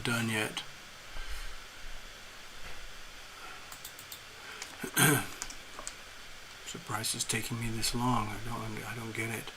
done yet. Surprised it's taking me this long. I don't get it.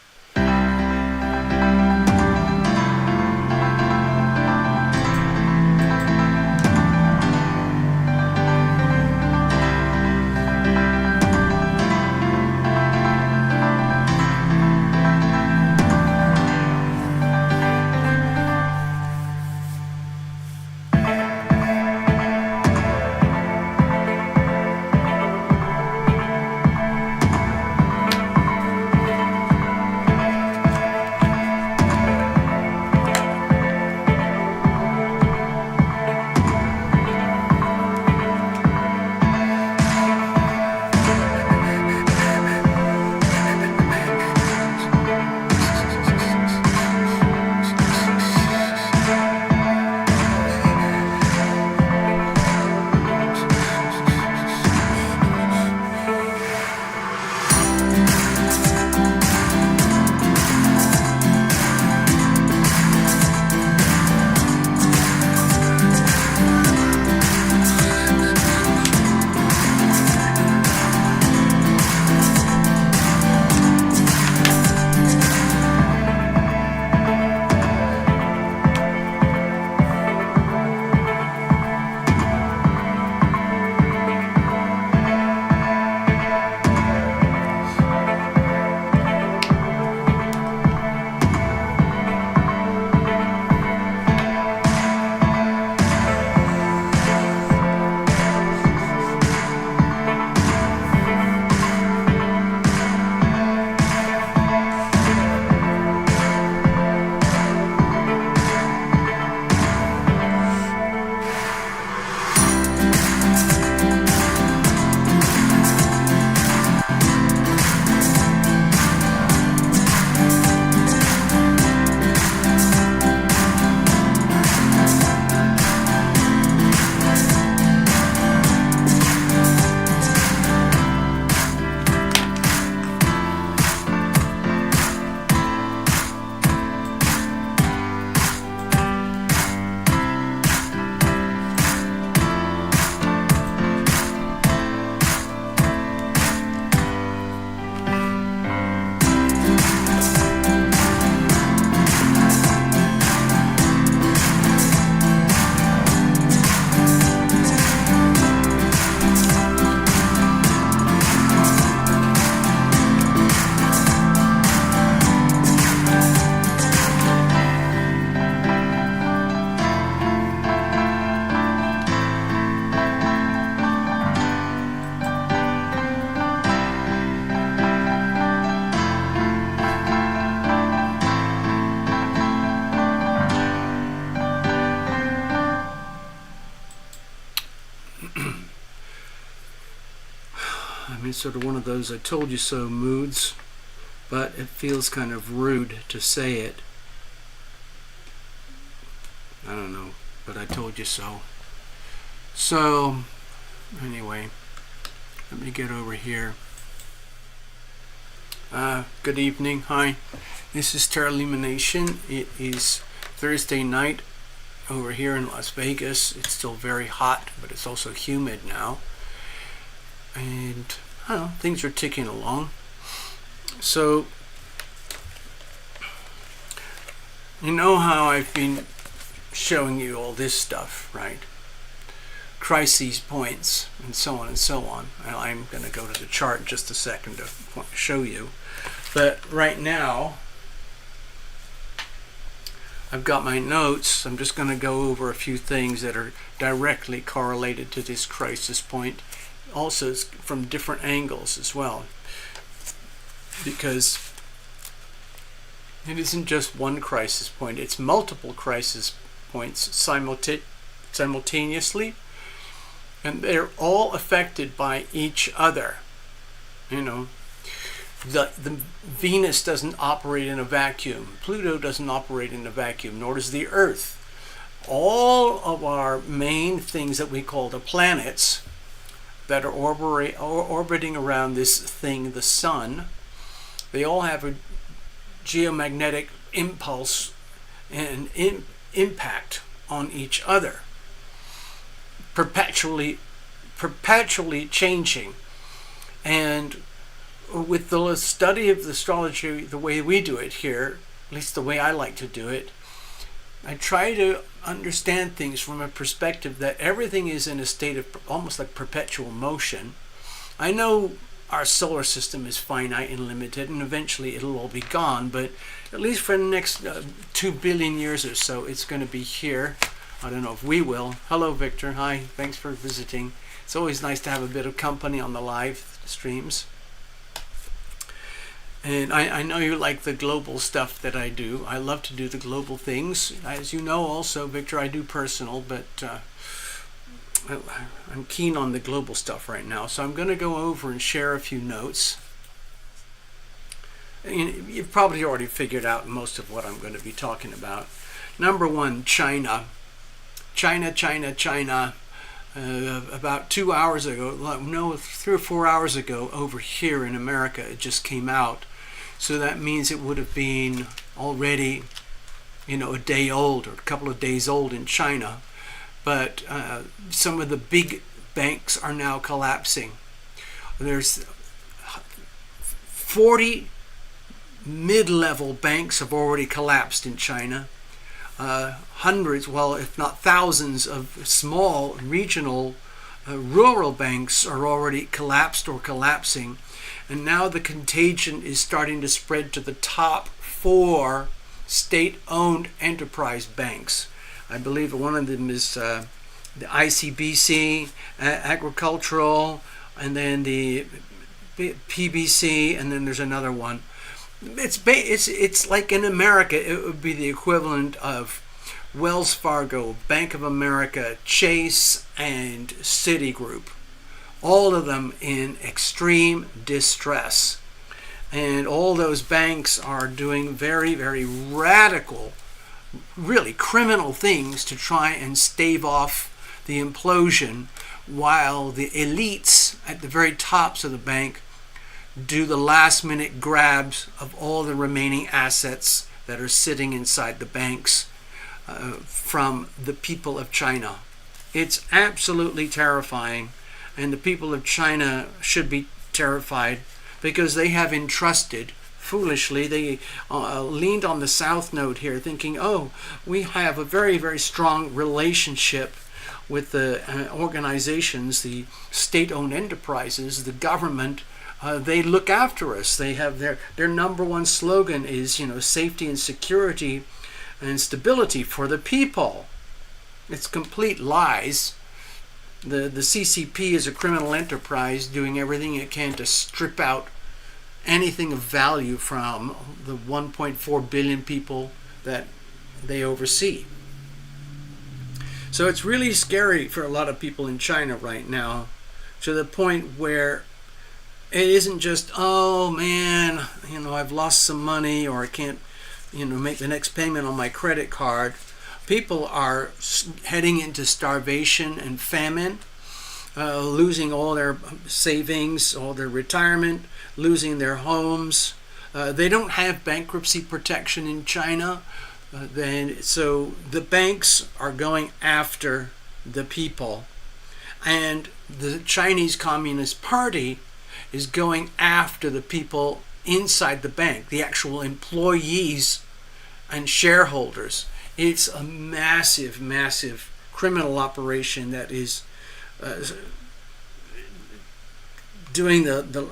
Sort of one of those I told you so moods, but it feels kind of rude to say it. I don't know, but I told you so. So anyway, let me get over here. Good evening. Hi, this is TarotLumination. It is Thursday night over here in Las Vegas. It's still very hot, but it's also humid now, and I don't know, things are ticking along. So, you know how I've been showing you all this stuff, right? Crises points, and so on and so on. And I'm going to go to the chart in just a second to show you. But right now, I've got my notes. I'm just going to go over a few things that are directly correlated to this crisis point. Also from different angles as well, because it isn't just one crisis point, it's multiple crisis points simultaneously, and they're all affected by each other. You know, the Venus doesn't operate in a vacuum, Pluto doesn't operate in a vacuum, nor does the Earth. All of our main things that we call the planets that are orbiting around this thing, the sun, they all have a geomagnetic impulse and impact on each other, perpetually changing. And with the study of the astrology, the way we do it here, at least the way I like to do it, I try to understand things from a perspective that everything is in a state of almost like perpetual motion. I know our solar system is finite and limited, and eventually it'll all be gone, but at least for the next 2 billion years or so, it's going to be here. I don't know if we will. Hello, Victor. Hi. Thanks for visiting. It's always nice to have a bit of company on the live streams. And I know you like the global stuff that I do. I love to do the global things. As you know also, Victor, I do personal, but I'm keen on the global stuff right now. So I'm going to go over and share a few notes. And you've probably already figured out most of what I'm going to be talking about. Number one, China. China. About 2 hours ago, no, 3 or 4 hours ago, over here in America, it just came out. So that means it would have been already, a day old or a couple of days old in China. But some of the big banks are now collapsing. There's 40 mid-level banks have already collapsed in China. Hundreds, well, if not thousands of small regional rural banks are already collapsed or collapsing. And now the contagion is starting to spread to the top 4 state-owned enterprise banks. I believe one of them is the ICBC, Agricultural, and then the PBC, and then there's another one. It's like in America, it would be the equivalent of Wells Fargo, Bank of America, Chase, and Citigroup. All of them in extreme distress. And all those banks are doing very, very radical, really criminal things to try and stave off the implosion, while the elites at the very tops of the bank do the last minute grabs of all the remaining assets that are sitting inside the banks from the people of China. It's absolutely terrifying, and the people of China should be terrified because they have entrusted, foolishly, they leaned on the South Node here thinking, oh, we have a very, very strong relationship with the organizations, the state-owned enterprises, the government. They look after us. They have their number one slogan is, safety and security and stability for the people. It's complete lies. The CCP is a criminal enterprise doing everything it can to strip out anything of value from the 1.4 billion people that they oversee. So it's really scary for a lot of people in China right now, to the point where it isn't just, oh man, I've lost some money, or I can't, make the next payment on my credit card. People are heading into starvation and famine, losing all their savings, all their retirement, losing their homes. They don't have bankruptcy protection in China. So the banks are going after the people. And the Chinese Communist Party is going after the people inside the bank, the actual employees and shareholders. It's a massive, massive criminal operation that is doing the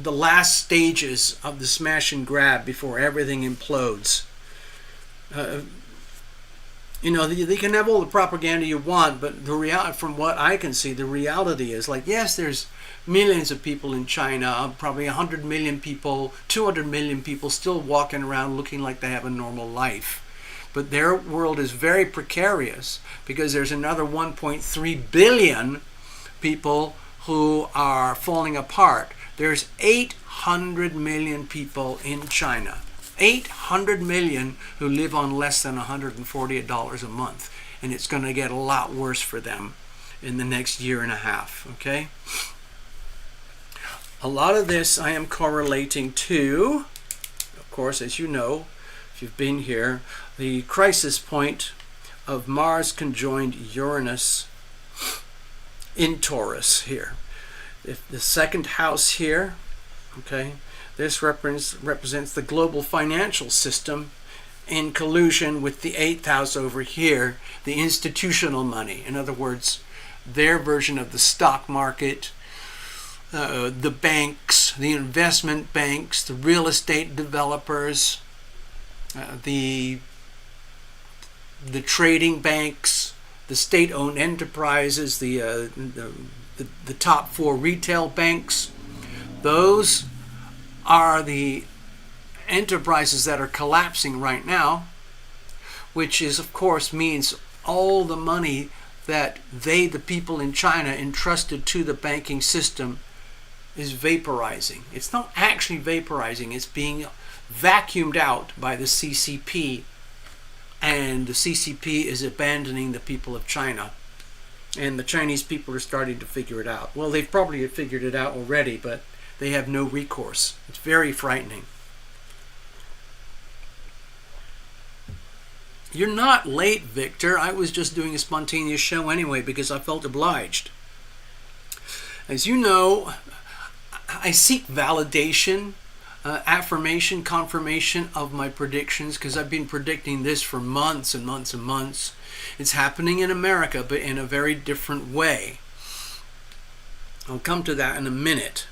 last stages of the smash and grab before everything implodes. They can have all the propaganda you want, but the reality, from what I can see, the reality is, yes, there's millions of people in China, probably 100 million people, 200 million people still walking around looking like they have a normal life. But their world is very precarious because there's another 1.3 billion people who are falling apart. There's 800 million people in China. 800 million who live on less than $148 a month. And it's going to get a lot worse for them in the next year and a half, okay? A lot of this I am correlating to, of course, as you know, if you've been here, the crisis point of Mars conjoined Uranus in Taurus here. If the second house here, okay, this represents the global financial system in collusion with the 8th house over here, the institutional money. In other words, their version of the stock market, the banks, the investment banks, the real estate developers, the trading banks, the state-owned enterprises, the top 4 retail banks. Those are the enterprises that are collapsing right now, which is, of course, means all the money that the people in China, entrusted to the banking system is vaporizing. It's not actually vaporizing, it's being vacuumed out by the CCP, and the CCP is abandoning the people of China. And the Chinese people are starting to figure it out. Well, they've probably figured it out already, but they have no recourse. It's very frightening. You're not late, Victor. I was just doing a spontaneous show anyway because I felt obliged. As you know, I seek validation, affirmation, confirmation of my predictions, because I've been predicting this for months and months and months. It's happening in America, but in a very different way. I'll come to that in a minute.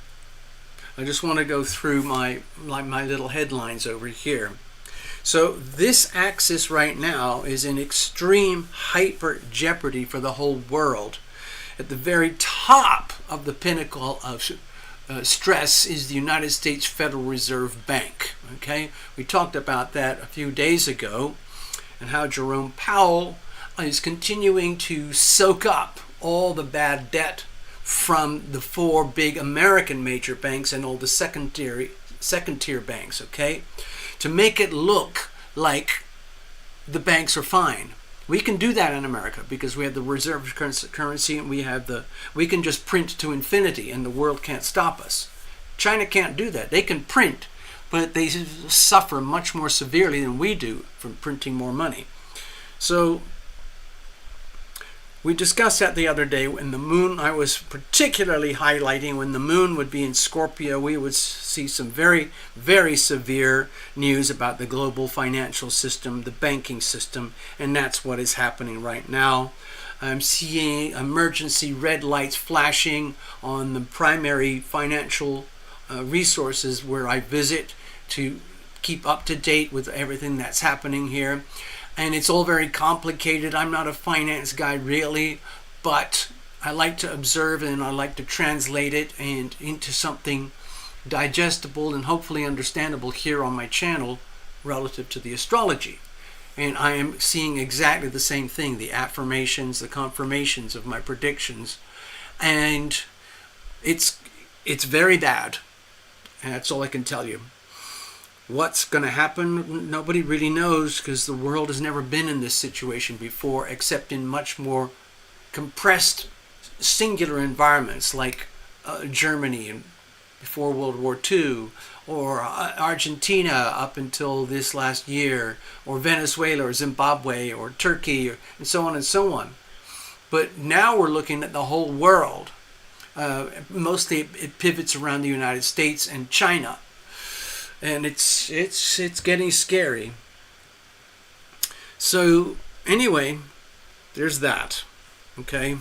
I just want to go through my little headlines over here. So this axis right now is in extreme hyper jeopardy for the whole world. At the very top of the pinnacle of stress is the United States Federal Reserve Bank. Okay, we talked about that a few days ago, and how Jerome Powell is continuing to soak up all the bad debt from the 4 big American major banks and all the second tier banks, okay, to make it look like the banks are fine. We can do that in America because we have the reserve currency, and we can just print to infinity and the world can't stop us. China can't do that. They can print, but they suffer much more severely than we do from printing more money. So we discussed that the other day when the moon, I was particularly highlighting when the moon would be in Scorpio, we would see some very, very severe news about the global financial system, the banking system, and that's what is happening right now. I'm seeing emergency red lights flashing on the primary financial resources where I visit to keep up to date with everything that's happening here. And it's all very complicated. I'm not a finance guy really, but I like to observe and I like to translate it and into something digestible and hopefully understandable here on my channel relative to the astrology. And I am seeing exactly the same thing, the affirmations, the confirmations of my predictions. And it's very bad. And that's all I can tell you. What's going to happen? Nobody really knows, because the world has never been in this situation before, except in much more compressed, singular environments like Germany before World War II, or Argentina up until this last year, or Venezuela, or Zimbabwe, or Turkey, and so on and so on. But now we're looking at the whole world. Mostly it pivots around the United States and China. And it's getting scary. So anyway, there's that. Okay.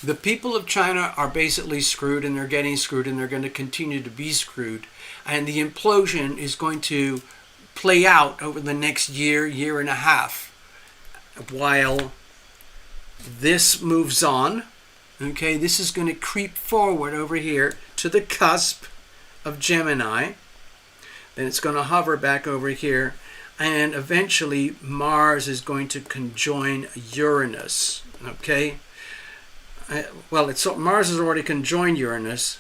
The people of China are basically screwed, and they're getting screwed, and they're going to continue to be screwed. And the implosion is going to play out over the next year and a half, while this moves on. Okay, this is going to creep forward over here to the cusp of Gemini, then it's going to hover back over here, and eventually Mars is going to conjoin Uranus. Okay, Mars has already conjoined Uranus.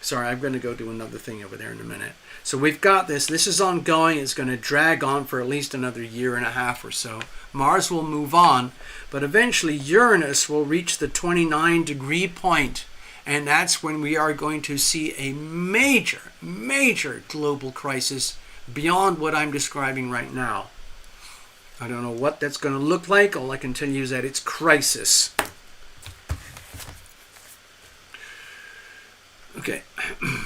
Sorry, I'm going to go do another thing over there in a minute. So we've got this is ongoing. It's going to drag on for at least another year and a half or so. Mars will move on, but eventually Uranus will reach the 29-degree point. And that's when we are going to see a major, major global crisis beyond what I'm describing right now. I don't know what that's going to look like. All I can tell you is that it's crisis. Okay,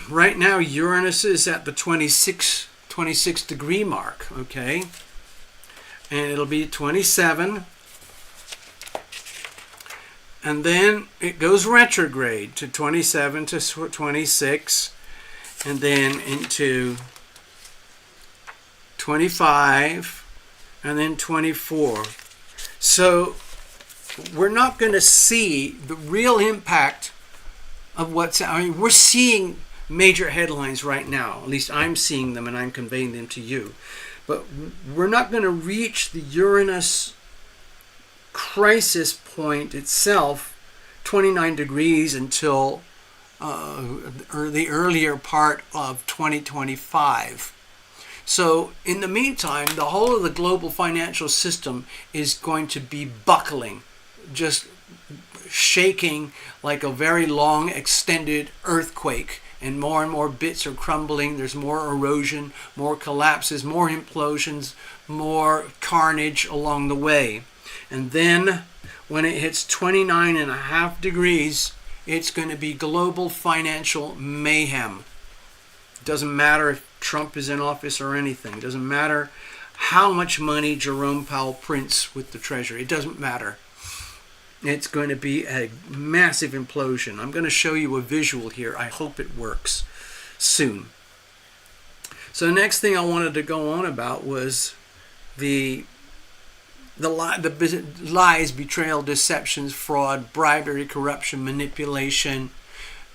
right now Uranus is at the 26 degree mark, okay? And it'll be 27. And then it goes retrograde to 27 to 26, and then into 25, and then 24. So we're not going to see the real impact of we're seeing major headlines right now. At least I'm seeing them and I'm conveying them to you. But we're not going to reach the Uranus crisis point itself, 29 degrees, until the earlier part of 2025. So in the meantime, the whole of the global financial system is going to be buckling, just shaking like a very long extended earthquake, and more bits are crumbling. There's more erosion, more collapses, more implosions, more carnage along the way. And then when it hits 29.5 degrees, it's going to be global financial mayhem. It doesn't matter if Trump is in office or anything. It doesn't matter how much money Jerome Powell prints with the Treasury. It doesn't matter. It's going to be a massive implosion. I'm going to show you a visual here. I hope it works soon. So the next thing I wanted to go on about was the lies, betrayal, deceptions, fraud, bribery, corruption, manipulation,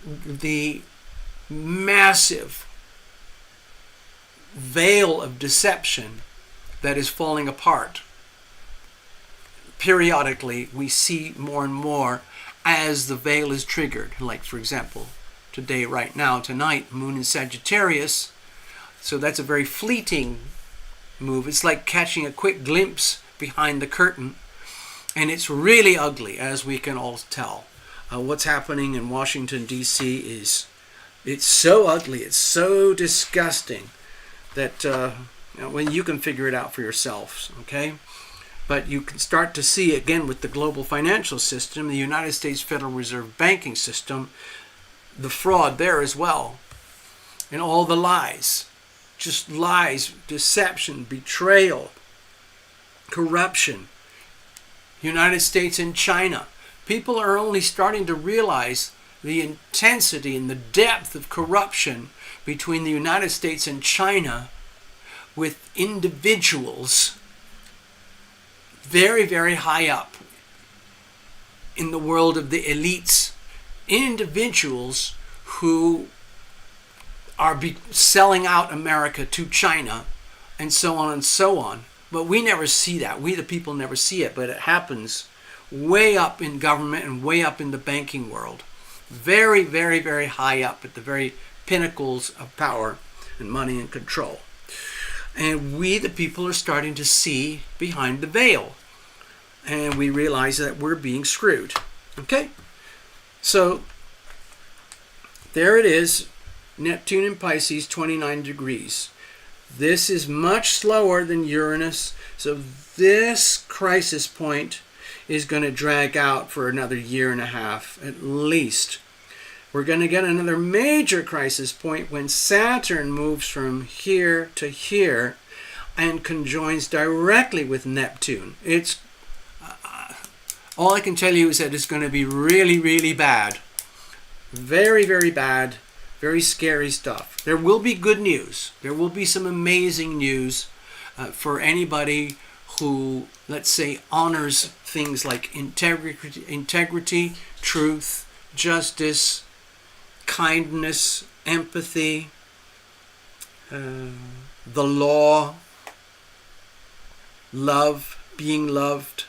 the massive veil of deception that is falling apart. Periodically, we see more and more as the veil is triggered. Like, for example, today, right now, tonight, Moon in Sagittarius. So that's a very fleeting move. It's like catching a quick glimpse behind the curtain. And it's really ugly, as we can all tell. What's happening in Washington, D.C. it's so ugly, it's so disgusting that when you can figure it out for yourselves, okay? But you can start to see, again, with the global financial system, the United States Federal Reserve banking system, the fraud there as well. And all the lies. Just lies, deception, betrayal, corruption. United States and China. People are only starting to realize the intensity and the depth of corruption between the United States and China, with individuals very, very high up in the world of the elites, individuals who are selling out America to China, and so on and so on. But we never see that. We, the people, never see it, but it happens way up in government and way up in the banking world. Very, very, very high up at the very pinnacles of power and money and control. And we, the people, are starting to see behind the veil. And we realize that we're being screwed. Okay? So, there it is. Neptune in Pisces, 29 degrees. This is much slower than Uranus. So this crisis point is going to drag out for another 1.5 years at least. We're going to get another major crisis point when Saturn moves from here to here and conjoins directly with Neptune. It's all I can tell you is that it's going to be really, really bad. Very, very bad. Very scary stuff. There will be good news. There will be some amazing news for anybody who, let's say, honors things like integrity, truth, justice, kindness, empathy, the law, love, being loved,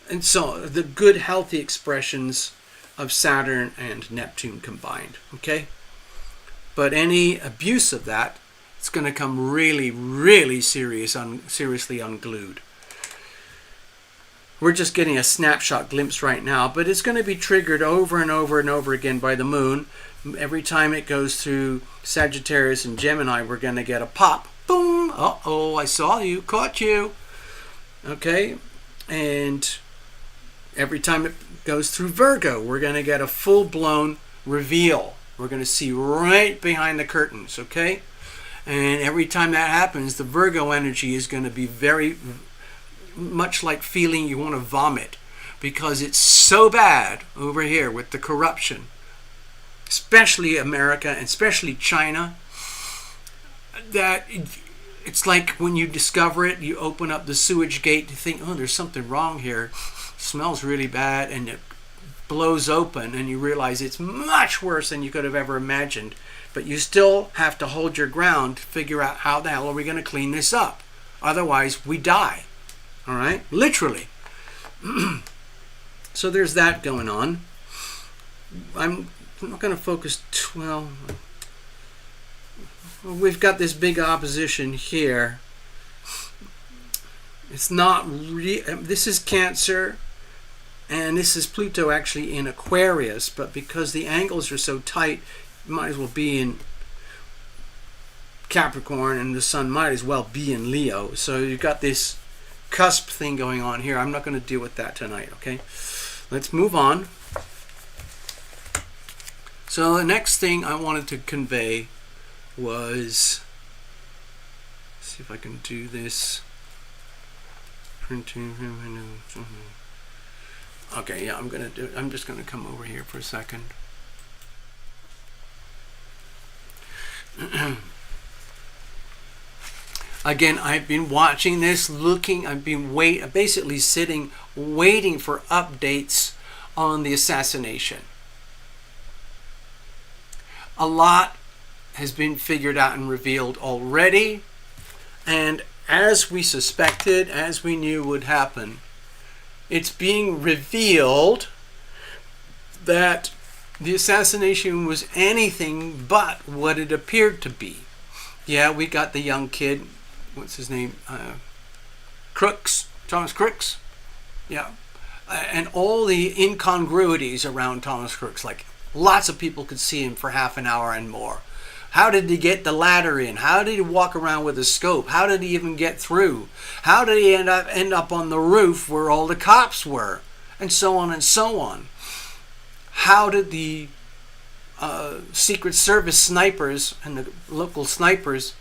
and so the good, healthy expressions of Saturn and Neptune combined, okay? But any abuse of that, it's going to come really, really seriously unglued. We're just getting a snapshot glimpse right now, but it's going to be triggered over and over and over again by the moon. Every time it goes through Sagittarius and Gemini, we're going to get a pop, boom, uh-oh, I saw you, caught you. Okay, and every time it goes through Virgo, we're going to get a full-blown reveal. We're going to see right behind the curtains, okay? And every time that happens, the Virgo energy is going to be very much like feeling you want to vomit, because it's so bad over here with the corruption, especially America and especially China, that it's like when you discover it, you open up the sewage gate to think, oh, there's something wrong here. It smells really bad, and it blows open and you realize it's much worse than you could have ever imagined. But you still have to hold your ground to figure out how the hell are we going to clean this up. Otherwise, we die. All right? Literally. So there's that going on. I'm not going to focus well. We've got this big opposition here. It's not this is Cancer, and this is Pluto actually in Aquarius, but because the angles are so tight, you might as well be in Capricorn, and the Sun might as well be in Leo. So you've got this cusp thing going on here. I'm not going to deal with that tonight, okay? Let's move on. So the next thing I wanted to convey was, let's see if I can do this. Okay, yeah, I'm just gonna come over here for a second. Again, I've been watching this, I've been basically sitting, waiting for updates on the assassination. A lot has been figured out and revealed already, and as we suspected, as we knew would happen, it's being revealed that the assassination was anything but what it appeared to be. Yeah, we got the young kid, what's his name, Thomas Crooks, yeah, and all the incongruities around Thomas Crooks, like lots of people could see him for half an hour and more. How did he get the ladder in? How did he walk around with a scope? How did he even get through? How did he end up on the roof where all the cops were? And so on and so on. How did the Secret Service snipers and the local snipers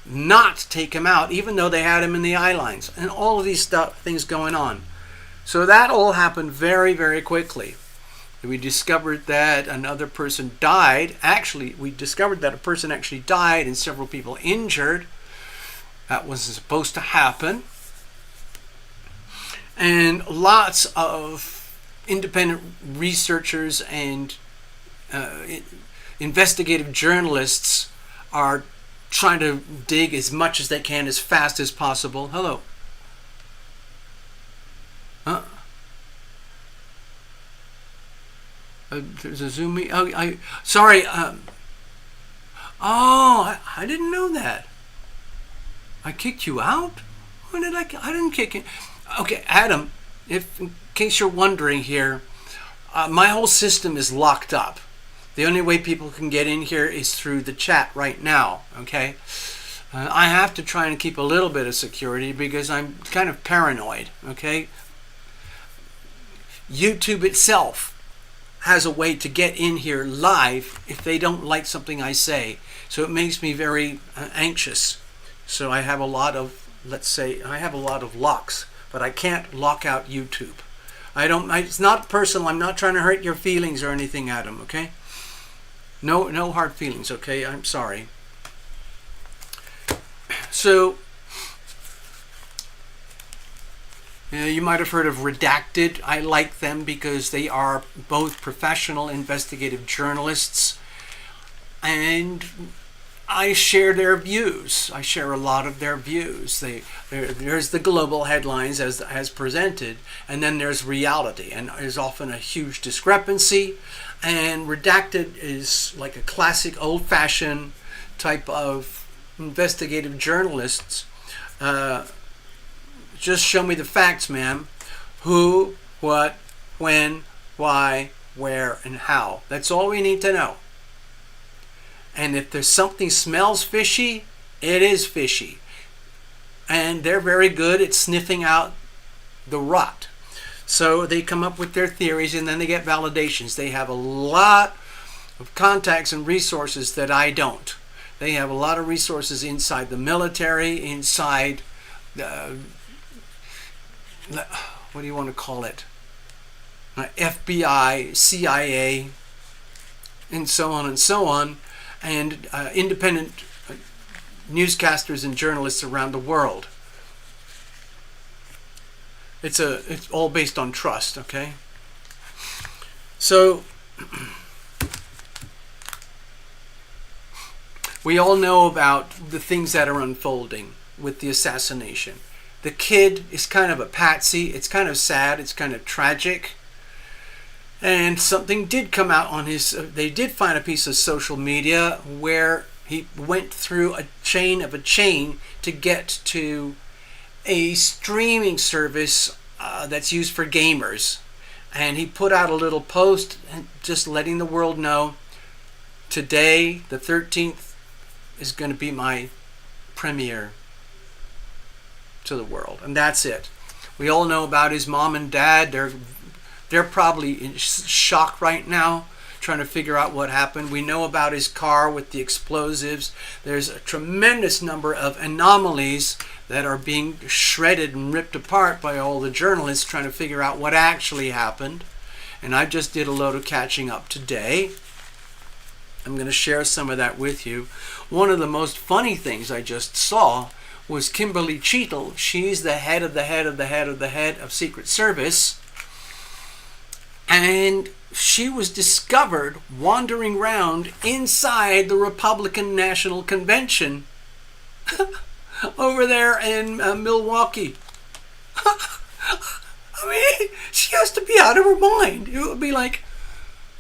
not take him out, even though they had him in the eye lines? And all of these things going on. So that all happened very, very quickly. We discovered that another person died. Actually, we discovered that a person actually died and several people injured. That wasn't supposed to happen. And lots of independent researchers and investigative journalists are trying to dig as much as they can as fast as possible. Hello. There's a Zoom meeting. Oh, sorry. I didn't know that. I kicked you out? When did I didn't kick you. Okay, Adam, in case you're wondering here, my whole system is locked up. The only way people can get in here is through the chat right now, okay? I have to try and keep a little bit of security because I'm kind of paranoid, okay? YouTube itself has a way to get in here live if they don't like something I say. So it makes me very anxious. So I have a lot of, I have a lot of locks, but I can't lock out YouTube. It's not personal. I'm not trying to hurt your feelings or anything, Adam, okay? No hard feelings, okay? I'm sorry. So, you might have heard of Redacted. I like them because they are both professional investigative journalists, and I share their views. I share a lot of their views. There's the global headlines as presented, and then there's reality, and there's often a huge discrepancy. And Redacted is like a classic old-fashioned type of investigative journalists. Just show me the facts, ma'am. Who, what, when, why, where, and how. That's all we need to know. And if there's something smells fishy, It is fishy. And they're very good at sniffing out the rot. So they come up with their theories and then they get validations. They have a lot of contacts and resources that I don't. They have a lot of resources inside the military, inside the what do you want to call it? FBI, CIA, and so on and so on, and independent newscasters and journalists around the world. It's all based on trust, okay? So we all know about the things that are unfolding with the assassination. The kid is kind of a patsy. It's kind of sad. It's kind of tragic. And something did come out on his... they did find a piece of social media where he went through a chain to get to a streaming service that's used for gamers. And he put out a little post just letting the world know, today, the 13th, is going to be my premiere to the world. And that's it. We all know about his mom and dad. They're probably in shock right now, trying to figure out what happened. We know about his car with the explosives. There's a tremendous number of anomalies that are being shredded and ripped apart by all the journalists trying to figure out what actually happened. And I just did a load of catching up today. I'm going to share some of that with you. One of the most funny things I just saw was Kimberly Cheetle. She's the head of the head of the head of the head of Secret Service. And she was discovered wandering around inside the Republican National Convention over there in Milwaukee. I mean, she has to be out of her mind. It would be like,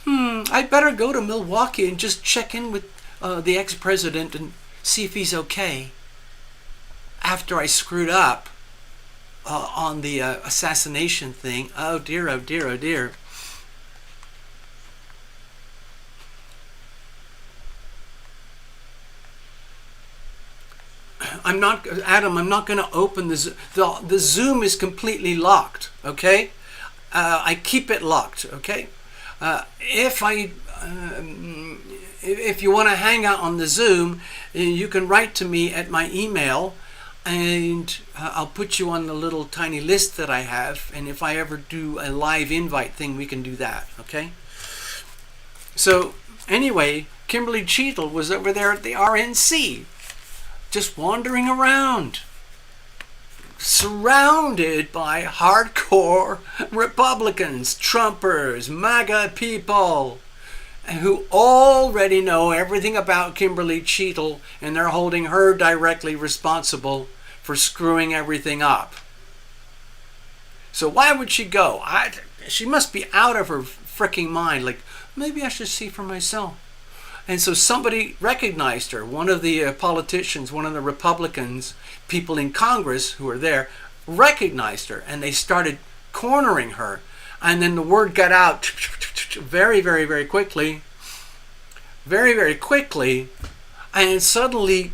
I better go to Milwaukee and just check in with the ex-president and see if he's okay after I screwed up on the assassination thing. Oh dear, oh dear, oh dear. Adam, I'm not going to open the Zoom is completely locked, okay? I keep it locked, okay? If you want to hang out on the Zoom, you can write to me at my email, and I'll put you on the little tiny list that I have, and if I ever do a live invite thing, we can do that, okay? So, anyway, Kimberly Cheetle was over there at the RNC, just wandering around, surrounded by hardcore Republicans, Trumpers, MAGA people, who already know everything about Kimberly Cheetle, and they're holding her directly responsible for screwing everything up. So why would she go? She must be out of her freaking mind. Like, maybe I should see for myself. And so somebody recognized her. One of the politicians, one of the Republicans, people in Congress who were there, recognized her, and they started cornering her. And then the word got out very, very, very quickly. Very, very quickly. And suddenly,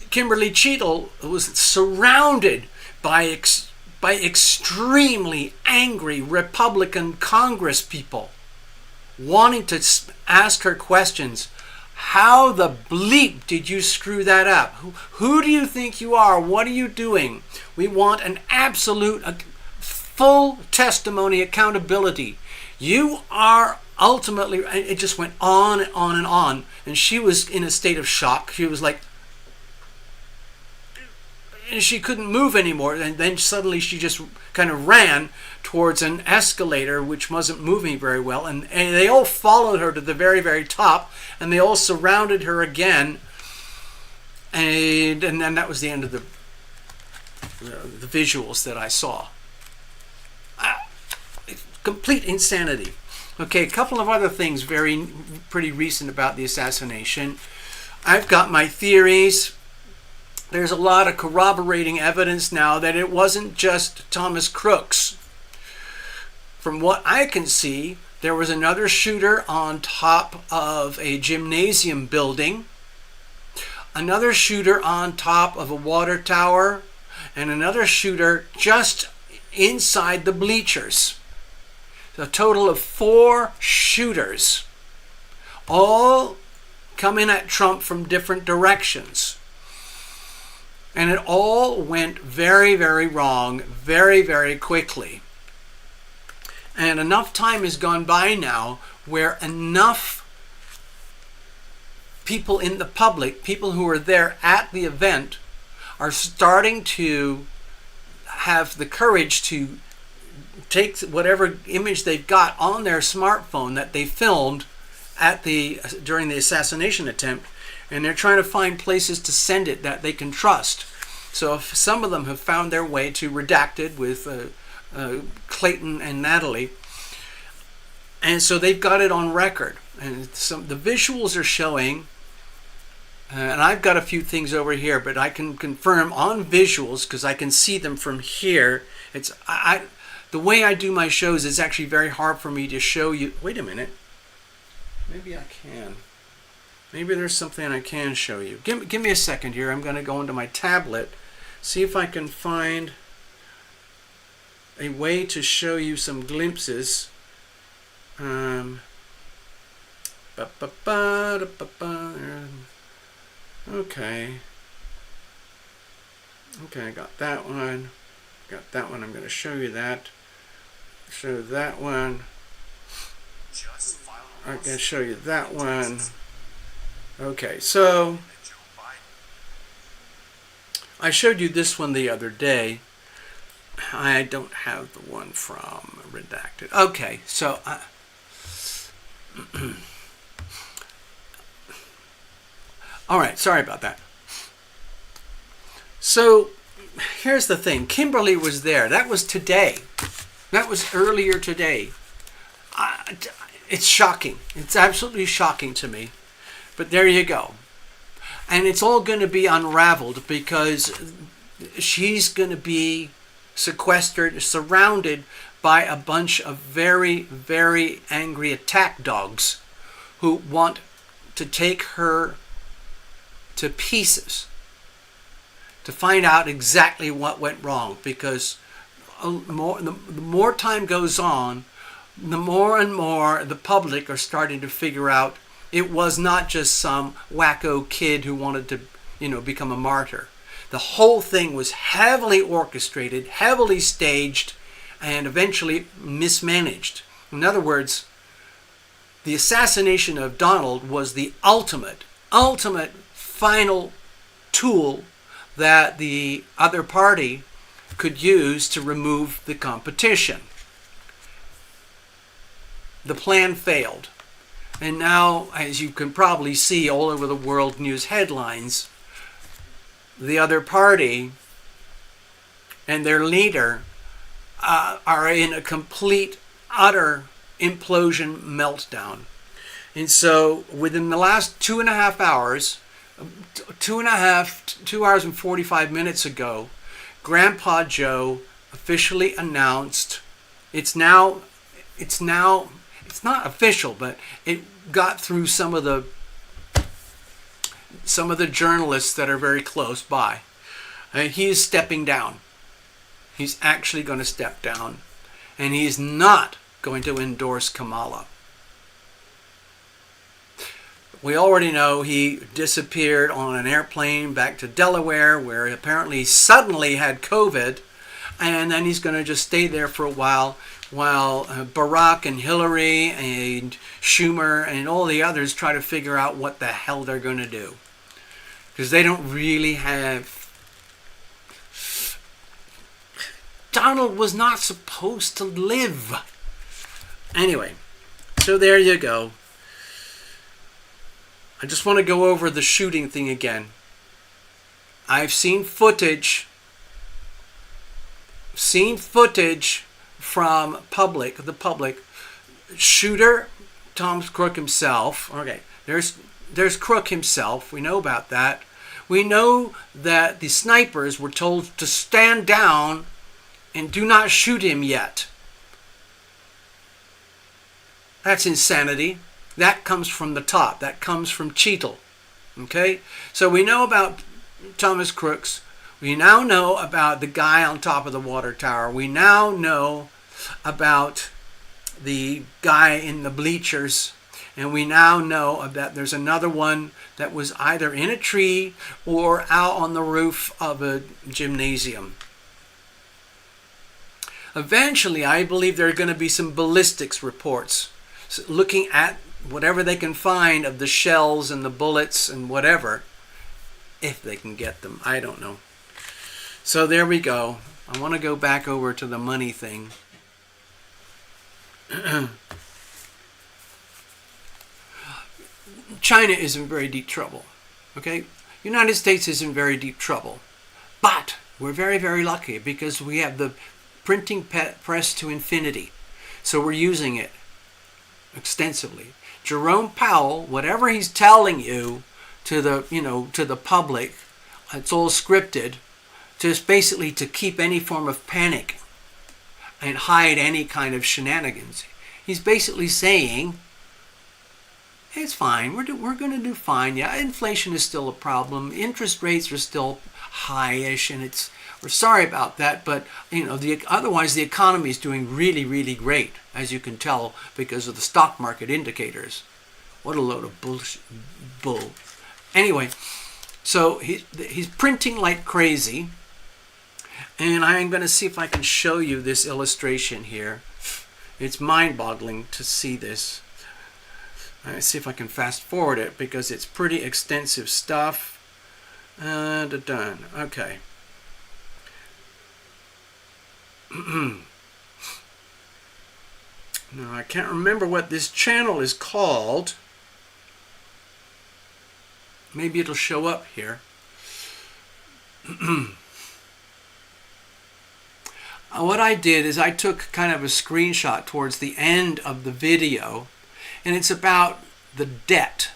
Kimberly Cheetle was surrounded by extremely angry Republican Congress people wanting to ask her questions. How the bleep did you screw that up? Who do you think you are? What are you doing? We want an absolute, full testimony, accountability. You are ultimately, it just went on and on and on. And she was in a state of shock. She was like, and she couldn't move anymore. And then suddenly she just kind of ran towards an escalator which wasn't moving very well, and they all followed her to the very, very top, and they all surrounded her again, and then that was the end of the visuals that I saw. Complete insanity. Okay, a couple of other things pretty recent about the assassination. I've got my theories. There's a lot of corroborating evidence now that it wasn't just Thomas Crooks. From what I can see, there was another shooter on top of a gymnasium building. another shooter on top of a water tower, and another shooter just inside the bleachers. So a total of 4 shooters, all coming at Trump from different directions. And it all went very, very wrong, very, very quickly. And enough time has gone by now where enough people in the public, people who are there at the event, are starting to have the courage to take whatever image they've got on their smartphone that they filmed during the assassination attempt, and they're trying to find places to send it that they can trust. So if some of them have found their way to Redacted with Clayton and Natalie, and so they've got it on record. And the visuals are showing, and I've got a few things over here, but I can confirm on visuals because I can see them from here. The way I do my shows is actually very hard for me to show you. Wait a minute. Maybe I can. Maybe there's something I can show you. Give me a second here. I'm going to go into my tablet, see if I can find a way to show you some glimpses. Okay, I got that one. Got that one. I'm going to show you that. Show that one. I'm going to show you that one. Okay, so I showed you this one the other day. I don't have the one from Redacted. Okay, so all right, sorry about that. So here's the thing. Kimberly was there. That was today. That was earlier today. It's shocking. It's absolutely shocking to me. But there you go. And it's all going to be unraveled because she's going to be sequestered, surrounded by a bunch of very, very angry attack dogs who want to take her to pieces to find out exactly what went wrong. Because the more time goes on, the more and more the public are starting to figure out it was not just some wacko kid who wanted to, become a martyr. The whole thing was heavily orchestrated, heavily staged, and eventually mismanaged. In other words, the assassination of Donald was the ultimate final tool that the other party could use to remove the competition. The plan failed. And now, as you can probably see all over the world news headlines, the other party and their leader are in a complete, utter implosion meltdown. And so within the last 2.5 hours, 2 hours and 45 minutes ago, Grandpa Joe officially announced it's not official, but it got through some of the journalists that are very close by. He is stepping down. He's actually going to step down, and he is not going to endorse Kamala. We already know he disappeared on an airplane back to Delaware, where he apparently suddenly had COVID, and then he's going to just stay there for a while Barack and Hillary and Schumer and all the others try to figure out what the hell they're going to do. Because they don't really have... Donald was not supposed to live. Anyway, so there you go. I just want to go over the shooting thing again. I've seen footage from the public. Shooter, Tom Crook himself. Okay, there's Crook himself. We know about that. We know that the snipers were told to stand down and do not shoot him yet. That's insanity. That comes from the top. That comes from Cheetle. Okay, so we know about Thomas Crooks. We now know about the guy on top of the water tower. We now know about the guy in the bleachers. And we now know that there's another one that was either in a tree or out on the roof of a gymnasium. Eventually, I believe there are going to be some ballistics reports looking at whatever they can find of the shells and the bullets and whatever, if they can get them. I don't know. So there we go. I want to go back over to the money thing. China is in very deep trouble. Okay? United States is in very deep trouble. But we're very, very lucky because we have the printing press to infinity. So we're using it extensively. Jerome Powell, whatever he's telling you to the public, it's all scripted, just basically to keep any form of panic and hide any kind of shenanigans. He's basically saying, it's fine, we're going to do fine. Yeah, inflation is still a problem. Interest rates are still high-ish, and we're sorry about that, but otherwise the economy is doing really, really great, as you can tell because of the stock market indicators. What a load of bull. Anyway, so he's printing like crazy, and I'm going to see if I can show you this illustration here. It's mind-boggling to see this. Let's see if I can fast forward it because it's pretty extensive stuff. Done. Okay. Now I can't remember what this channel is called. Maybe it'll show up here. What I did is I took kind of a screenshot towards the end of the video, and it's about the debt.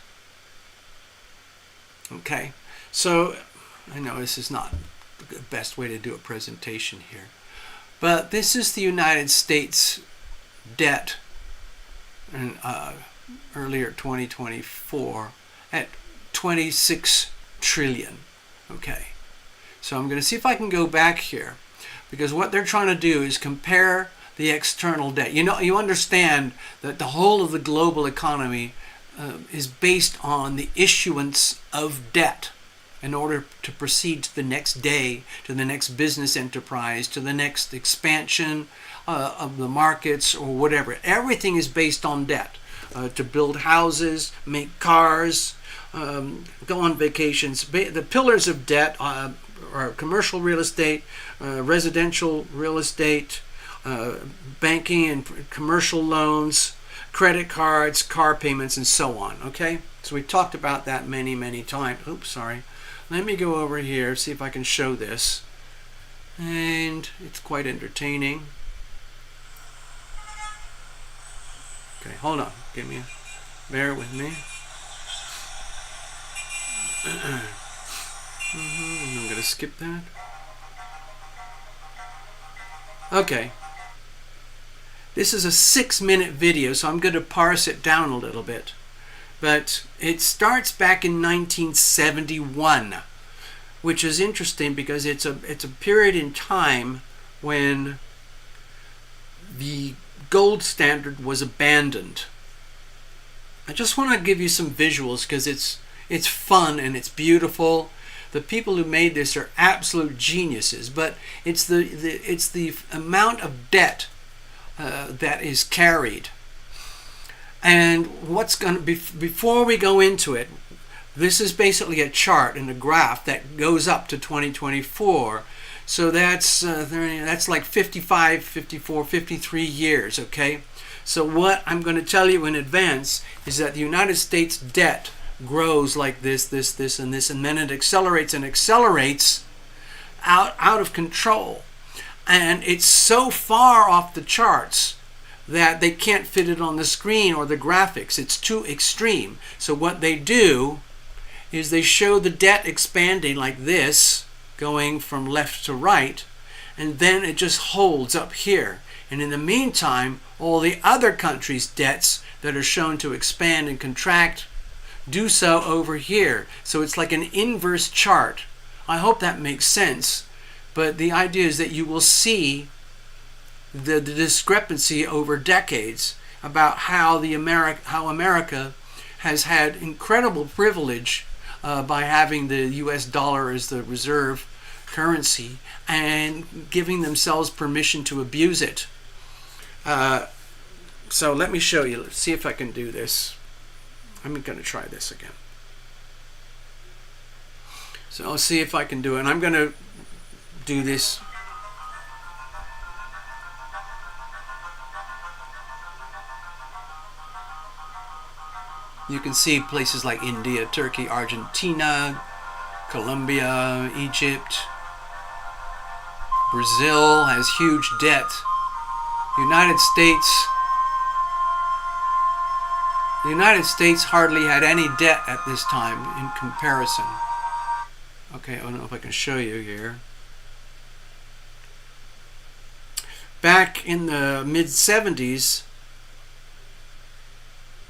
Okay, so I know this is not the best way to do a presentation here, but this is the United States debt in earlier 2024 at 26 trillion. Okay, so I'm going to see if I can go back here, because what they're trying to do is compare the external debt. You understand that the whole of the global economy is based on the issuance of debt in order to proceed to the next day, to the next business enterprise, to the next expansion of the markets or whatever. Everything is based on debt. To build houses, make cars, go on vacations. The pillars of debt are commercial real estate, residential real estate, banking and commercial loans, credit cards, car payments, and so on. Okay, so we talked about that many, many times. Oops, sorry. Let me go over here, see if I can show this. And it's quite entertaining. Okay, hold on. Bear with me. I'm going to skip that. Okay. This is a 6-minute video, so I'm going to parse it down a little bit. But it starts back in 1971, which is interesting because it's a period in time when the gold standard was abandoned. I just want to give you some visuals because it's fun and it's beautiful. The people who made this are absolute geniuses, but it's the amount of debt that is carried. And what's going to be, before we go into it, this is basically a chart and a graph that goes up to 2024. So that's like 55, 54, 53 years, okay? So what I'm going to tell you in advance is that the United States debt grows like this, and this, and then it accelerates and accelerates out of control. And it's so far off the charts that they can't fit it on the screen or the graphics. It's too extreme. So what they do is they show the debt expanding like this, going from left to right, and then it just holds up here. And in the meantime, all the other countries' debts that are shown to expand and contract do so over here. So it's like an inverse chart. I hope that makes sense. But the idea is that you will see the discrepancy over decades about how America has had incredible privilege by having the U.S. dollar as the reserve currency and giving themselves permission to abuse it. So let me show you. Let's see if I can do this. I'm going to try this again. So I'll see if I can do it. And I'm going to do this. You can see places like India, Turkey, Argentina, Colombia, Egypt. Brazil has huge debt. The United States hardly had any debt at this time in comparison. Okay, I don't know if I can show you here. Back in the mid-70s,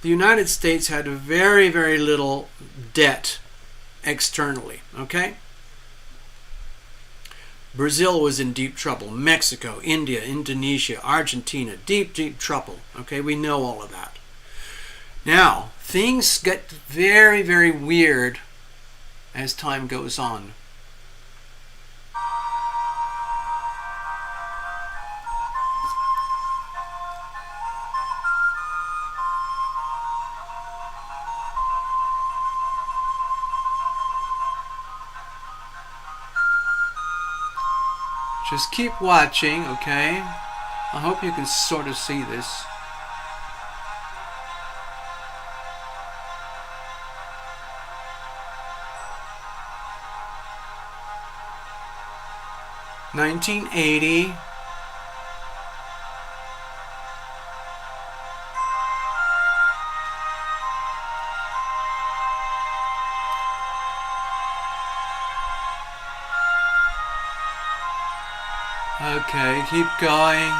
the United States had very, very little debt externally, okay? Brazil was in deep trouble. Mexico, India, Indonesia, Argentina, deep, deep trouble. Okay, we know all of that. Now, things get very, very weird as time goes on. Just keep watching, okay? I hope you can sort of see this. $1980. Okay, keep going.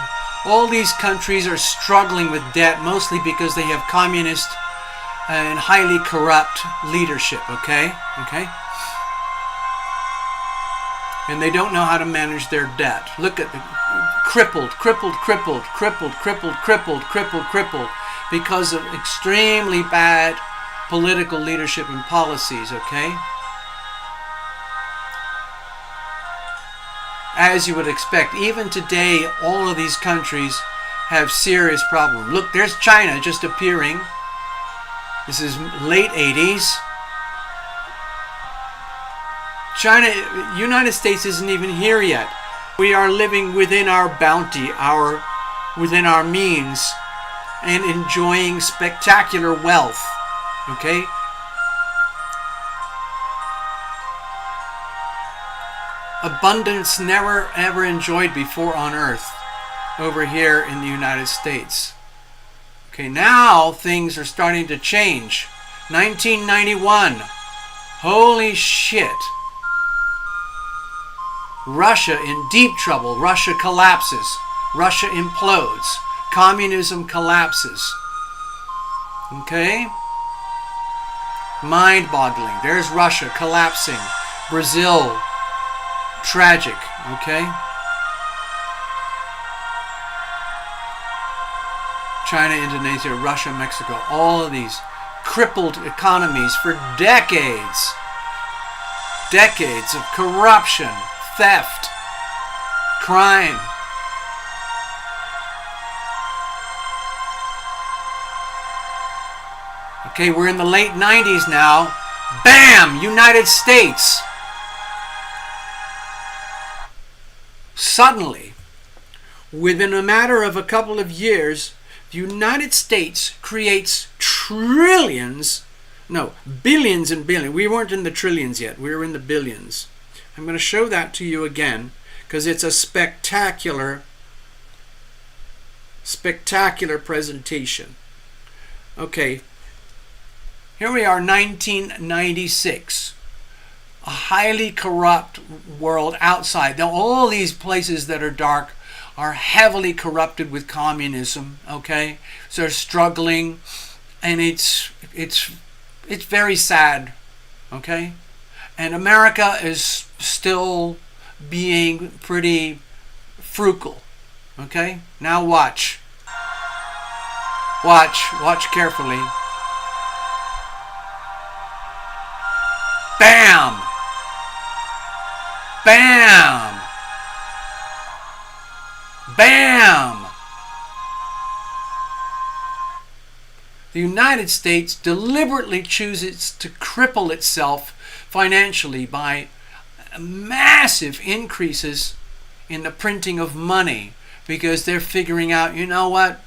All these countries are struggling with debt, mostly because they have communist and highly corrupt leadership, okay? Okay? And they don't know how to manage their debt. Look at the crippled, because of extremely bad political leadership and policies, okay? As you would expect, even today, all of these countries have serious problems. Look, there's China just appearing. This is late 80s. China, United States isn't even here yet. We are living within our bounty, within our means, and enjoying spectacular wealth. Okay? Abundance never ever enjoyed before on earth over here in the United States. Okay, now things are starting to change. 1991. Holy shit. Russia in deep trouble. Russia collapses. Russia implodes. Communism collapses. Okay? Mind-boggling. There's Russia collapsing. Brazil. Tragic, okay? China, Indonesia, Russia, Mexico, all of these crippled economies for decades. Decades of corruption, theft, crime. Okay, we're in the late 90s now. Bam! United States. Suddenly, within a matter of a couple of years, the United States creates billions and billions. We weren't in the trillions yet. We were in the billions. I'm going to show that to you again because it's a spectacular presentation. Okay, here we are, 1996. A highly corrupt world outside. Now, all these places that are dark are heavily corrupted with communism, okay? So they're struggling, and it's It's very sad, okay? And America is still being pretty frugal, okay? Now watch. Watch carefully. Bam! Bam! Bam! The United States deliberately chooses to cripple itself financially by massive increases in the printing of money, because they're figuring out, you know what?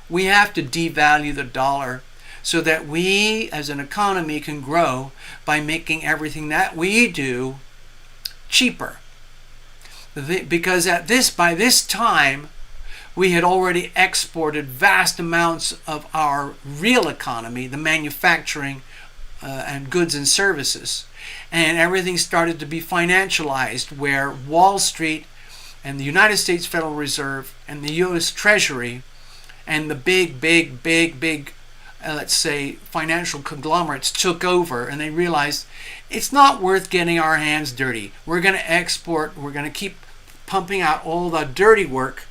We have to devalue the dollar so that we as an economy can grow by making everything that we do cheaper. Because by this time, we had already exported vast amounts of our real economy, the manufacturing and goods and services. And everything started to be financialized, where Wall Street and the United States Federal Reserve and the U.S. Treasury and the big, let's say, financial conglomerates took over, and they realized it's not worth getting our hands dirty. We're going to export, we're going to keep pumping out all the dirty work,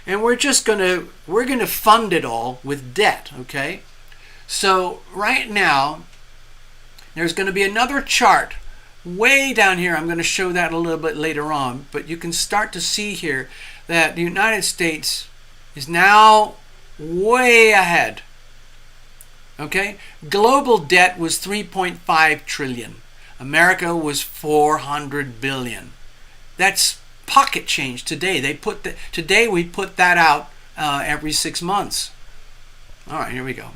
and we're going to fund it all with debt, okay? So right now, there's going to be another chart way down here. I'm going to show that a little bit later on, but you can start to see here that the United States is now way ahead, okay? Global debt was 3.5 trillion. America was 400 billion. That's pocket change today. Today we put that out every 6 months. All right, here we go.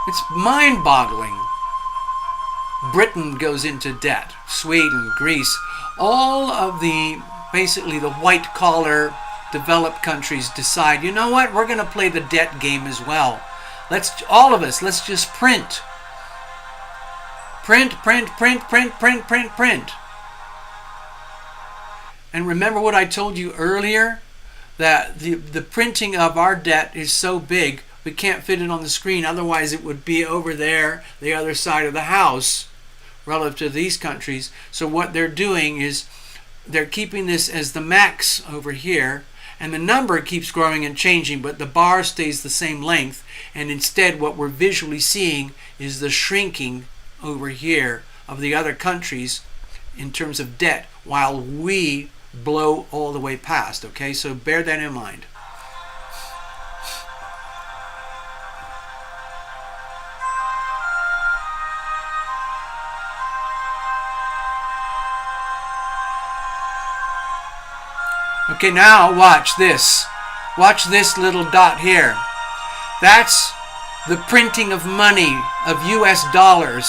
It's mind-boggling. Britain goes into debt, Sweden, Greece, all of basically the white-collar developed countries decide, you know what, we're going to play the debt game as well. All of us, let's just print. Print. And remember what I told you earlier? That the printing of our debt is so big, we can't fit it on the screen. Otherwise, it would be over there, the other side of the house, relative to these countries. So what they're doing is they're keeping this as the max over here, and the number keeps growing and changing, but the bar stays the same length. And instead, what we're visually seeing is the shrinking over here of the other countries in terms of debt, while we blow all the way past. Okay, so bear that in mind. Okay, now watch this. Watch this little dot here. That's the printing of money of US dollars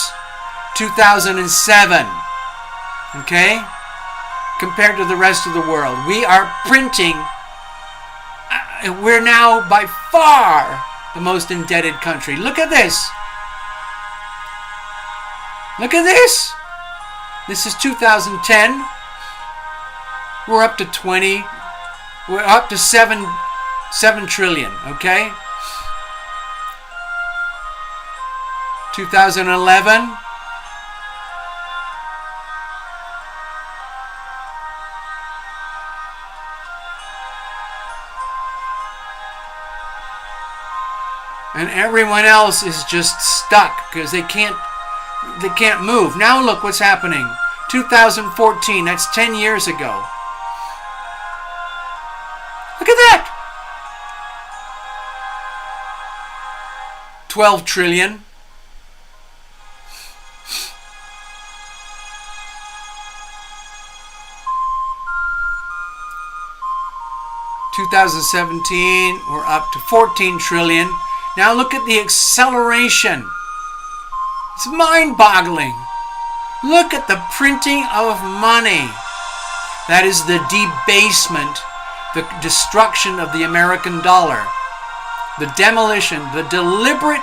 2007. Okay? Compared to the rest of the world. We are printing, we're now by far the most indebted country. Look at this. Look at this. This is 2010. We're up to 20. We're up to 7 trillion, okay? 2011. And everyone else is just stuck because they can't move. Now look what's happening. 2014, that's 10 years ago. Look at that! 12 trillion. (2017) we're up to 14 trillion. Now look at the acceleration. It's mind-boggling. Look at the printing of money. That is the debasement, the destruction of the American dollar, the demolition, the deliberate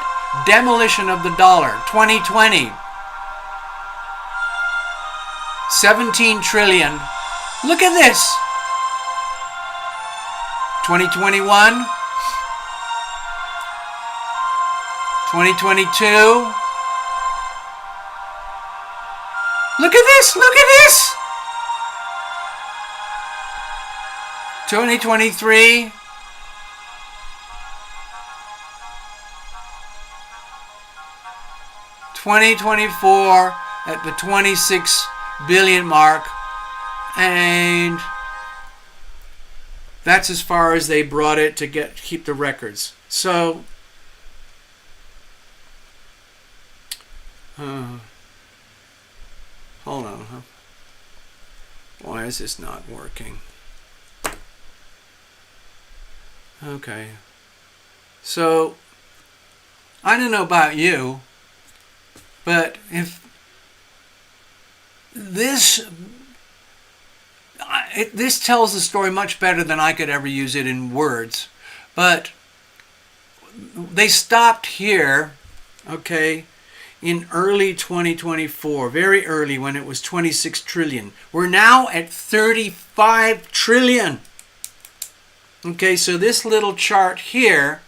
demolition of the dollar. 2020, 17 trillion. Look at this. 2021, 2022. Look at this, look at this. 2023. 2024 at the 26 billion mark, and that's as far as they brought it to keep the records. So hold on, huh? Why is this not working? Okay, so I don't know about you, but if this tells the story much better than I could ever use it in words. But they stopped here, okay, in early 2024, very early, when it was 26 trillion. We're now at 35 trillion. Okay, so this little chart here,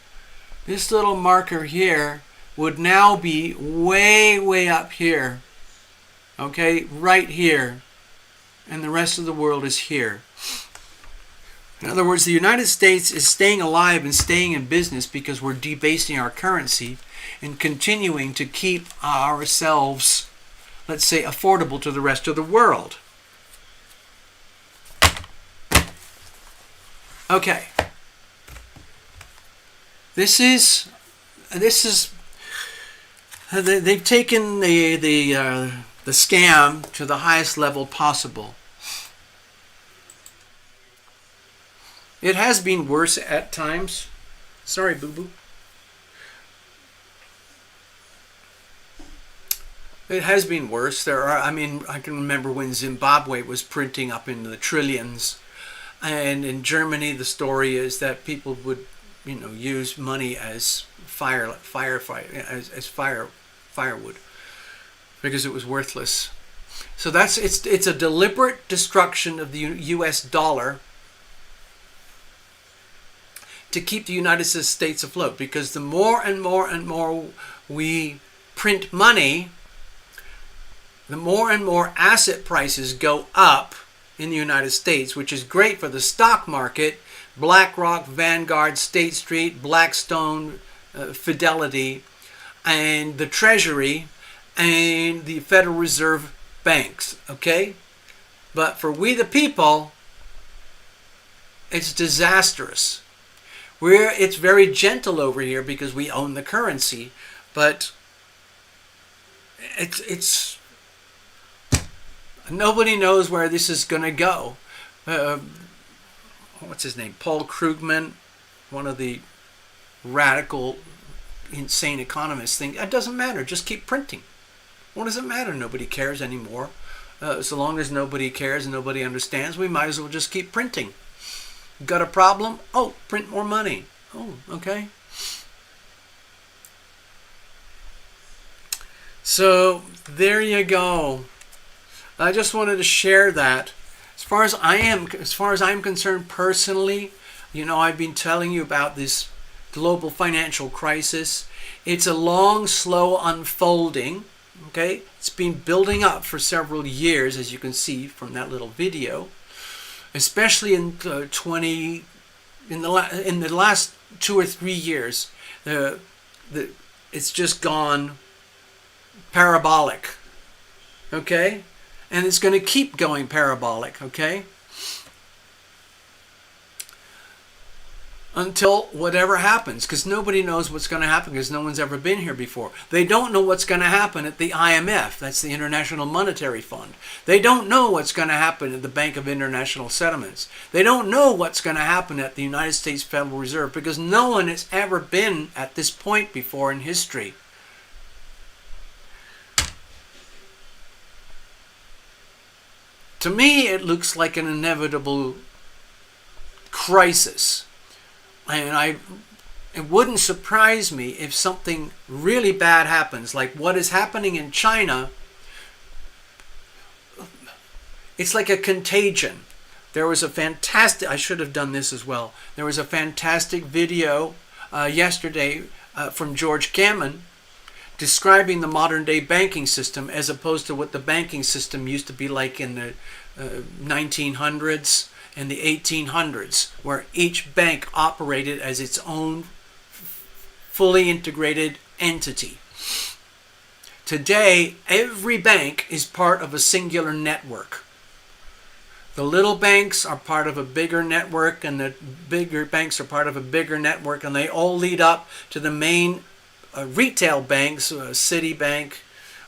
this little marker here, would now be way, way up here. Okay, right here. And the rest of the world is here. In other words, the United States is staying alive and staying in business because we're debasing our currency and continuing to keep ourselves, let's say, affordable to the rest of the world. Okay. This is they've taken the scam to the highest level possible. It has been worse at times. Sorry, boo-boo. It has been worse. I can remember when Zimbabwe was printing up in the trillions. And in Germany, the story is that people would, use money as firewood because it was worthless. So it's a deliberate destruction of the U.S. dollar to keep the United States afloat, because the more and more and more we print money, the more and more asset prices go up in the United States, which is great for the stock market, BlackRock, Vanguard, State Street, Blackstone, Fidelity, and the Treasury, and the Federal Reserve banks, okay? But for we the people, it's disastrous. It's very gentle over here because we own the currency, but it's nobody knows where this is going to go. What's his name? Paul Krugman, one of the radical, insane economists, think it doesn't matter. Just keep printing. What does it matter? Nobody cares anymore. So long as nobody cares and nobody understands, we might as well just keep printing. Got a problem? Oh, print more money. Oh, okay. So there you go. I just wanted to share that. As far as I'm concerned personally, I've been telling you about this global financial crisis. It's a long, slow unfolding. Okay, it's been building up for several years, as you can see from that little video. Especially in the last 2 or 3 years, it's just gone parabolic. Okay, and it's going to keep going parabolic. Okay, until whatever happens, because nobody knows what's going to happen because no one's ever been here before. They don't know what's going to happen at the IMF, that's the International Monetary Fund. They don't know what's going to happen at the Bank of International Settlements. They don't know what's going to happen at the United States Federal Reserve because no one has ever been at this point before in history. To me, it looks like an inevitable crisis. And it wouldn't surprise me if something really bad happens, like what is happening in China. It's like a contagion. There was a fantastic, I should have done this as well. There was a fantastic video yesterday from George Gammon describing the modern day banking system as opposed to what the banking system used to be like in the 1900s and the 1800s, where each bank operated as its own fully integrated entity. Today, every bank is part of a singular network. The little banks are part of a bigger network, and the bigger banks are part of a bigger network, and they all lead up to the main retail banks, Citibank,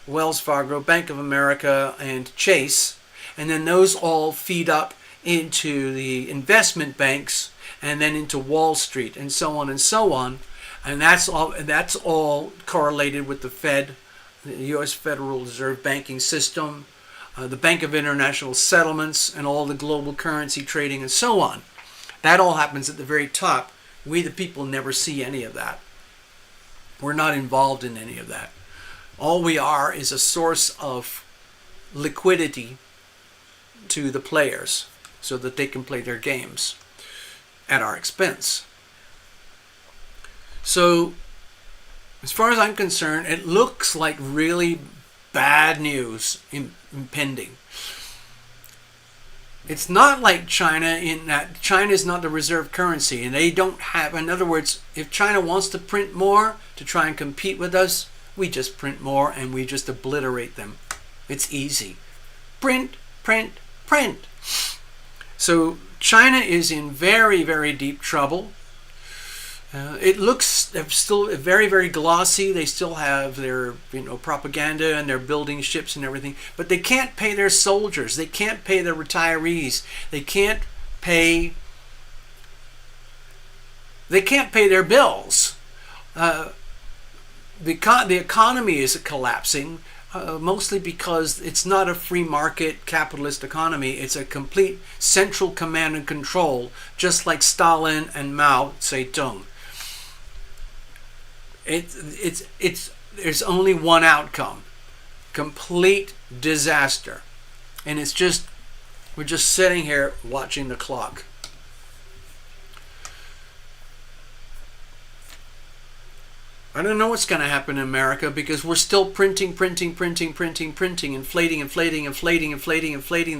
Wells Fargo, Bank of America, and Chase. And then those all feed up into the investment banks, and then into Wall Street, and so on and so on. And that's all correlated with the Fed, the U.S. Federal Reserve banking system, the Bank of International Settlements, and all the global currency trading, and so on. That all happens at the very top. We, the people, never see any of that. We're not involved in any of that. All we are is a source of liquidity to the players so that they can play their games at our expense. So, as far as I'm concerned, it looks like really bad news impending. It's not like China in that China is not the reserve currency, and they don't have, in other words, if China wants to print more to try and compete with us, we just print more and we just obliterate them. It's easy. Print, print, print. So China is in very, very deep trouble. It looks still very, very glossy. They still have their, propaganda, and they're building ships and everything. But they can't pay their soldiers. They can't pay their retirees. They can't pay their bills. The economy is collapsing, mostly because it's not a free market capitalist economy. It's a complete central command and control, just like Stalin and Mao Zedong. There's only one outcome: complete disaster. And we're just sitting here watching the clock. I don't know what's going to happen in America, because we're still printing, inflating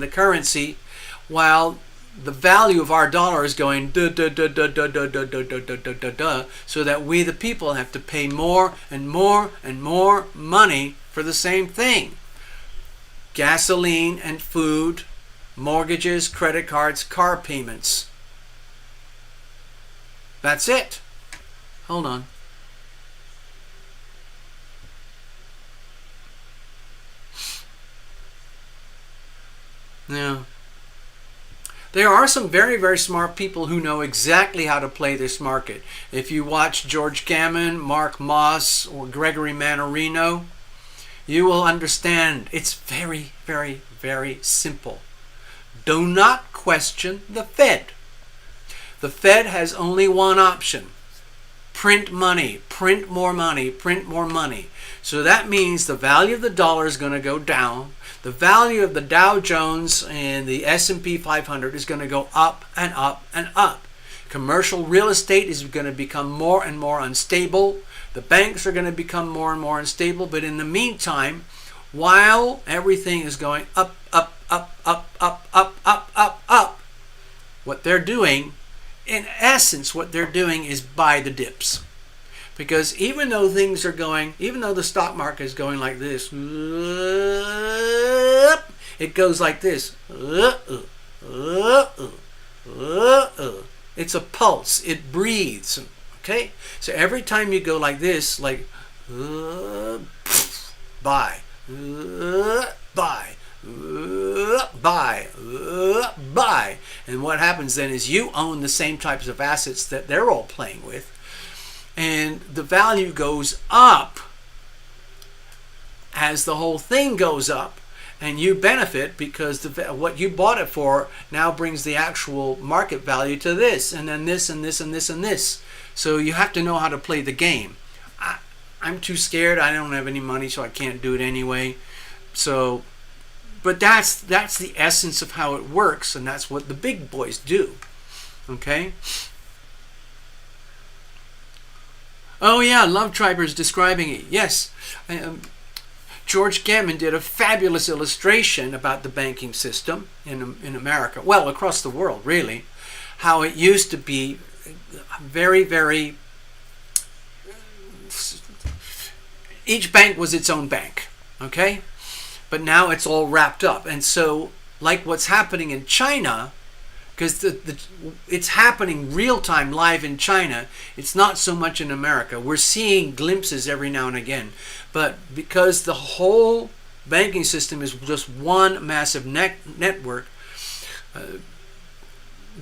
the currency, while the value of our dollar is going so that we, the people, have to pay more and more and more money for the same thing. Gasoline and food, mortgages, credit cards, car payments. That's it. Hold on. Yeah. There are some very, very smart people who know exactly how to play this market. If you watch George Gammon, Mark Moss, or Gregory Mannarino, you will understand it's very, very, very simple. Do not question the Fed. The Fed has only one option: print money, print more money, print more money. So that means the value of the dollar is going to go down. The value of the Dow Jones and the S&P 500 is going to go up and up and up. Commercial real estate is going to become more and more unstable. The banks are going to become more and more unstable. But in the meantime, while everything is going up, up, up, up, up, up, up, up, up, what they're doing, in essence, what they're doing is buy the dips. Because even though things are going, even though the stock market is going like this, it goes like this. It's a pulse. It breathes. Okay? So every time you go like this, like buy, buy, buy. And what happens then is you own the same types of assets that they're all playing with. And the value goes up as the whole thing goes up, and you benefit because what you bought it for now brings the actual market value to this, and then this, and this, and this, and this. So you have to know how to play the game. I'm too scared. I don't have any money, so I can't do it anyway. So, but that's the essence of how it works, and that's what the big boys do. Okay? Oh yeah, Love Triber's describing it. Yes. George Gammon did a fabulous illustration about the banking system in America. Well, across the world, really. How it used to be very, very... Each bank was its own bank. Okay? But now it's all wrapped up. And so, like what's happening in China... Because it's happening real time live in China. It's not so much in America. We're seeing glimpses every now and again. But because the whole banking system is just one massive network,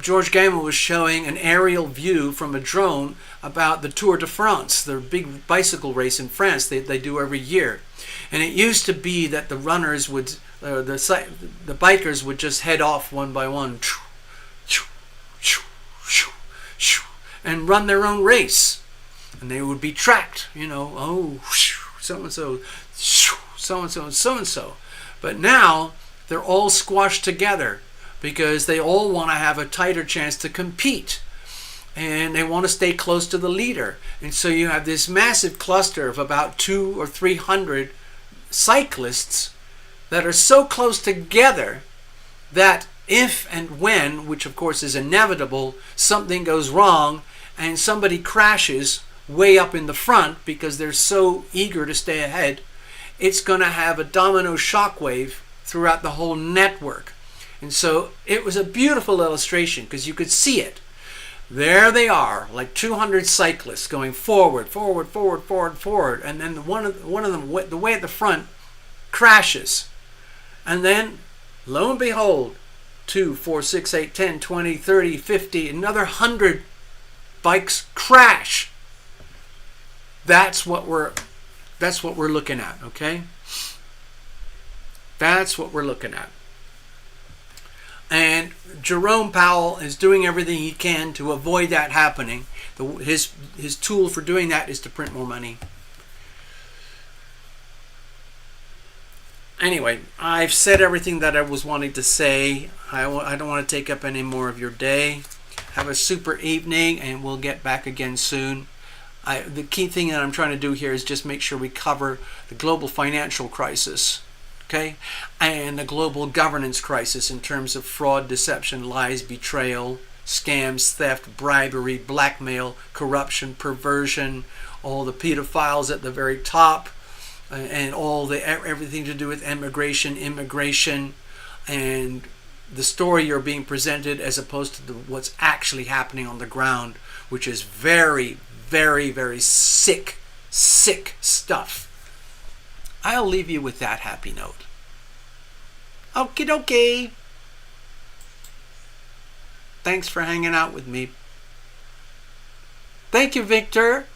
George Gammon was showing an aerial view from a drone about the Tour de France, the big bicycle race in France they do every year. And it used to be that the runners would, the bikers would just head off one by one, and run their own race, and they would be tracked, oh, so-and-so, so-and-so, and so-and-so. But now they're all squashed together because they all want to have a tighter chance to compete, and they want to stay close to the leader. And so you have this massive cluster of about 200 or 300 cyclists that are so close together that if and when, which of course is inevitable, something goes wrong and somebody crashes way up in the front because they're so eager to stay ahead, it's going to have a domino shockwave throughout the whole network. And so it was a beautiful illustration because you could see it. There they are, like 200 cyclists going forward, forward, forward, forward, forward, and then one of them, the way at the front, crashes. And then, lo and behold, 2, 4, 6, 8, 10, 20, 30, 50, another 100 bikes crash. That's what we're looking at, okay? That's what we're looking at. And Jerome Powell is doing everything he can to avoid that happening. His tool for doing that is to print more money. Anyway, I've said everything that I was wanting to say. I don't want to take up any more of your day. Have a super evening, and we'll get back again soon. The key thing that I'm trying to do here is just make sure we cover the global financial crisis, okay, and the global governance crisis in terms of fraud, deception, lies, betrayal, scams, theft, bribery, blackmail, corruption, perversion, all the pedophiles at the very top, and all the everything to do with immigration, and the story you're being presented as opposed to what's actually happening on the ground, which is very, very, very sick stuff. I'll leave you with that happy note. Okie dokie. Thanks for hanging out with me. Thank you, Victor.